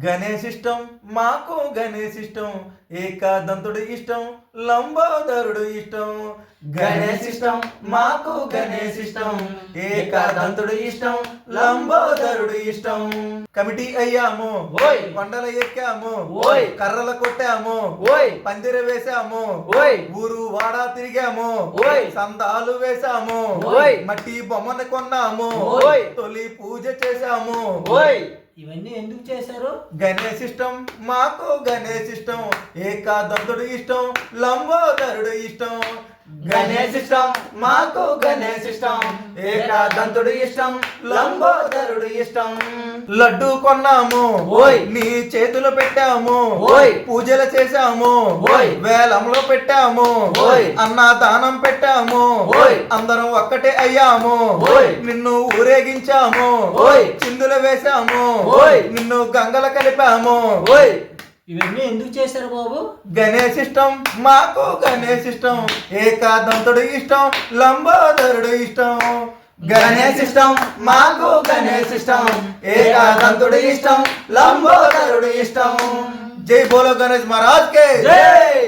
గణేష్ ఇష్టం మాకు గణేష్ ఇష్టం, ఏకాదంతుడు ఇష్టం, లంబోదరుడు ఇష్టం. గణేష్ ఇష్టం మాకు గణేష్ ఇష్టం, ఏకాదంతుడు ఇష్టం, లంబోదరుడు ఇష్టం. కమిటీ అయ్యాము, ఓయ్ కొండలు ఎక్కాము, ఓయ్ కర్రలు కొట్టాము, ఓయ్ పందిర వేసాము, ఓయ్ ఊరు వాడ తిరిగాము, ఓయ్ సందాలు వేసాము, ఓయ్ మట్టి బొమ్మను కొన్నాము, ఓయ్ తొలి పూజ చేసాము. ఓయ్ ఇవన్నీ ఎందుకు చేశారు? గణేష్ ఇష్టం మాకు గణేష్ ఇష్టం, ఏకాదంతుడు ఇష్టం, లంబోదరుడు ఇష్టం. గణేష్ ఇష్టం మాకు గణేష్ ఇష్టం, ఏకాదంతుడు ఇష్టం, లంబోదరుడు ఇష్టం. లడ్డు కొన్నాము, ఓయ్ నీ చేతులు పెట్టాము, ఓయ్ పూజలు చేశాము, ఓయ్ వేలంలో పెట్టాము, ఓయ్ అన్నదానం పెట్టాము, ఓయ్ అందరం ఒక్కటే అయ్యాము, ఓయ్ నిన్ను ఊరేగించాము, ఓయ్ చిందులు వేశాము, ఓయ్ నిన్ను గంగల కలిపాము. ఓయ్ ఇవన్నీ ఎందుకు చేశారు బాబు? గణేష్ ఇష్టం మాకు గణేష్ ఇష్టం, ఏకాదంతుడు ఇష్టం, లంబోదరుడు ఇష్టం. గణేష్ ఇష్టం మాకు గణేష్ ఇష్టం, ఏకాదంతుడు ఇష్టం, లంబోదరుడు ఇష్టం. జై బోలో గణేష్ మహారాజ్ కే జై.